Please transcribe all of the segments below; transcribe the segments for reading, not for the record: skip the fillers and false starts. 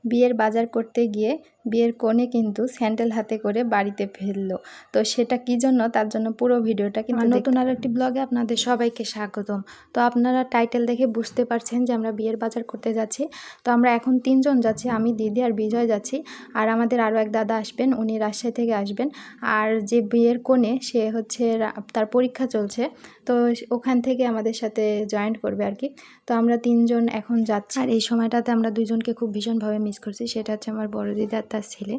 বিয়ের বাজার করতে গিয়ে বিয়ের কনে কিন্তু স্যান্ডেল হাতে করে বাড়িতে ফেললো। তো সেটা কি জন্য, তার জন্য পুরো ভিডিওটা কিন্তু নতুন আর একটি ব্লগে আপনাদের সবাইকে স্বাগতম। তো আপনারা টাইটেল দেখে বুঝতে পারছেন যে আমরা বিয়ের বাজার করতে যাচ্ছি। তো আমরা এখন 3 জন যাচ্ছি, আমি, দিদি আর বিজয় যাচ্ছি। আর আমাদের আরও এক দাদা আসবেন, উনি রাজশাহী থেকে আসবেন। আর যে বিয়ের কনে সে হচ্ছে তার পরীক্ষা চলছে, তো ওখান থেকে আমাদের সাথে জয়েন্ট করবে আর কি। তো আমরা 3 জন এখন যাচ্ছি। আর এই সময়টাতে আমরা দুজনকে খুব ভীষণভাবে মিস করছি, সেটা হচ্ছে আমার বড় দিদি আর তার ছেলে।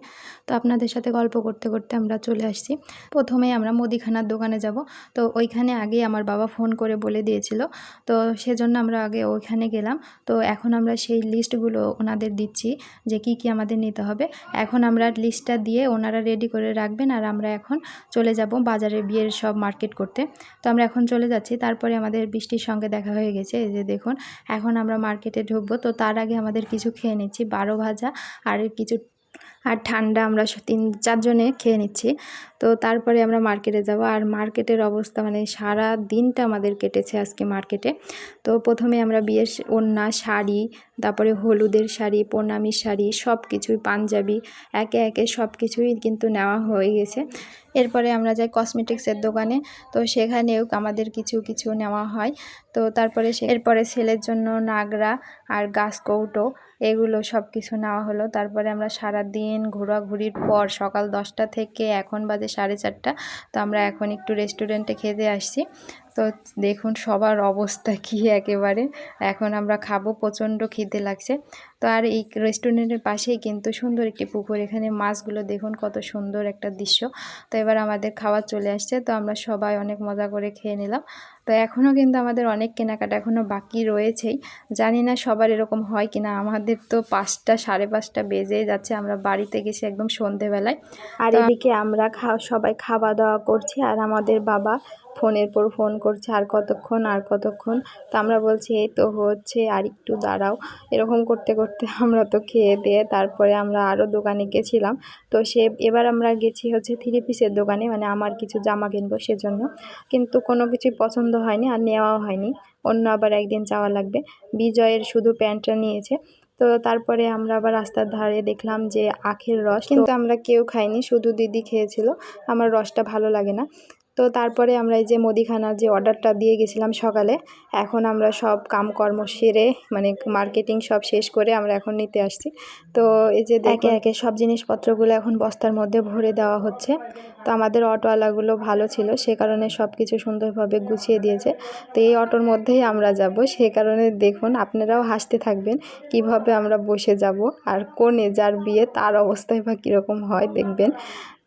তো আপনাদের সাথে গল্প করতে করতে আমরা চলে আসছি। প্রথমেই আমরা মুদিখানার দোকানে যাব। তো ওইখানে আগে আমার বাবা ফোন করে বলে দিয়েছিল, তো সেজন্য আমরা আগে ওইখানে গেলাম। তো এখন আমরা সেই লিস্টগুলো ওনাদের দিচ্ছি যে কি কি আমাদের নিতে হবে। এখন আমরা লিস্টটা দিয়ে ওনারা রেডি করে রাখবেন, আর আমরা এখন চলে যাব বাজারে বিয়ের সব মার্কেট করতে। তো আমরা এখন চলে যাচ্ছি। তারপরে আমাদের বৃষ্টির সঙ্গে দেখা হয়ে গেছে, এই যে দেখুন এখন আমরা মার্কেটে ঢুকবো। তো তার আগে আমাদের কিছু খেয়ে নিচ্ছি, 12 ভাজা আর কিছু আর ঠান্ডা আমরা 3-4 জনে খেয়ে নিচ্ছি। তো তারপরে আমরা মার্কেটে যাব। আর মার্কেটের অবস্থা মানে সারা দিনটা আমাদের কেটেছে আজকে মার্কেটে। তো প্রথমে আমরা বিয়ের ওড়না, শাড়ি, তারপরে হলুদের শাড়ি, প্রণামীর শাড়ি, সব কিছুই, পাঞ্জাবি, একে একে সব কিছুই কিন্তু নেওয়া হয়ে গেছে। এরপরে আমরা যাই কসমেটিক্সের দোকানে। তো সেখানেও আমাদের কিছু কিছু নেওয়া হয়। তো তারপরে এরপরে ছেলের জন্য নাগরা আর গাছ কৌটো, এগুলো সব কিছু নেওয়া হলো। তারপরে আমরা সারা দিন ঘোরাঘুরির পর সকাল 10টা থেকে এখন বাজে 4:30। তো আমরা এখন একটু রেস্টুরেন্টে খেতে আসছি। তো দেখুন সবার অবস্থা কি একেবারে, এখন আমরা খাবো, প্রচণ্ড খিদে লাগছে। তো আর এই রেস্টুরেন্টের পাশেই কিন্তু সুন্দর একটি পুকুর, এখানে মাছগুলো দেখুন কত সুন্দর একটা দৃশ্য। তো এবার আমাদের খাওয়া চলে আসছে, তো আমরা সবাই অনেক মজা করে খেয়ে নিলাম। তো এখনও কিন্তু আমাদের অনেক কেনাকাটা এখনও বাকি রয়েছেই, জানি না সবার এরকম হয় কিনা। আমাদের তো 5টা 5:30 বেজেই যাচ্ছে, আমরা বাড়িতে গেছি একদম সন্ধেবেলায়। আর এদিকে আমরা সবাই খাওয়া দাওয়া করছি, আর আমাদের বাবা ফোনের পর ফোন করছে, আর কতক্ষণ আর কতক্ষণ। তো আমরা বলছি এই তো হচ্ছে, আর একটু দাঁড়াও। এরকম করতে করতে আমরা তো খেয়ে দিয়ে তারপরে আমরা আরও দোকানে গেছিলাম। তো এবার আমরা গেছি হচ্ছে 3 পিসের দোকানে, মানে আমার কিছু জামা কিনবো সেজন্য। কিন্তু কোনো কিছুই পছন্দ হয়নি আর নেওয়াও হয়নি, অন্য আবার একদিন যাওয়া লাগবে। বিজয়ের শুধু প্যান্টটা নিয়েছে। তো তারপরে আমরা আবার রাস্তার ধারে দেখলাম যে আখের রস, কিন্তু আমরা কেউ খাইনি, শুধু দিদি খেয়েছিল, আমার রসটা ভালো লাগে না। তো তারপরে আমরা এই যে মুদিখানার যে অর্ডারটা দিয়ে গেছিলাম সকালে, এখন আমরা সব কামকর্ম সেরে মানে মার্কেটিং সব শেষ করে আমরা এখন নিতে আসছি। তো এই যে একে একে সব জিনিসপত্রগুলো এখন বস্তার মধ্যে ভরে দেওয়া হচ্ছে। তো আমাদের অটোওয়ালাগুলো ভালো ছিল, সে কারণে সব কিছু সুন্দরভাবে গুছিয়ে দিয়েছে। তো এই অটোর মধ্যেই আমরা যাব, সে কারণে দেখুন আপনারাও হাসতে থাকবেন কিভাবে আমরা বসে যাব, আর কোনে যার বিয়ে তার অবস্থায় বা কীরকম হয় দেখবেন।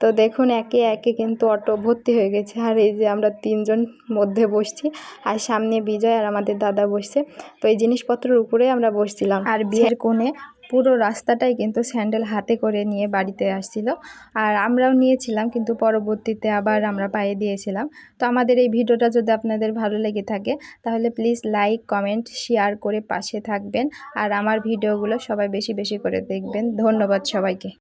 তো দেখুন একে একে কিন্তু অটো ভর্তি হয়ে গেছে, আর এই যে আমরা 3 জন মধ্যে বসছি, আর সামনে বিজয় আর আমাদের দাদা বসছে। তো এই জিনিসপত্রের উপরে আমরা বসছিলাম। আর বিয়ের কোণে পুরো রাস্তাটাই কিন্তু স্যান্ডেল হাতে করে নিয়ে বাড়িতে আসছিল, আর আমরাও নিয়েছিলাম, কিন্তু পরবর্তীতে আবার আমরা পায়ে দিয়েছিলাম। তো আমাদের এই ভিডিওটা যদি আপনাদের ভালো লেগে থাকে তাহলে প্লিজ লাইক, কমেন্ট, শেয়ার করে পাশে থাকবেন, আর আমার ভিডিওগুলো সবাই বেশি বেশি করে দেখবেন। ধন্যবাদ সবাইকে।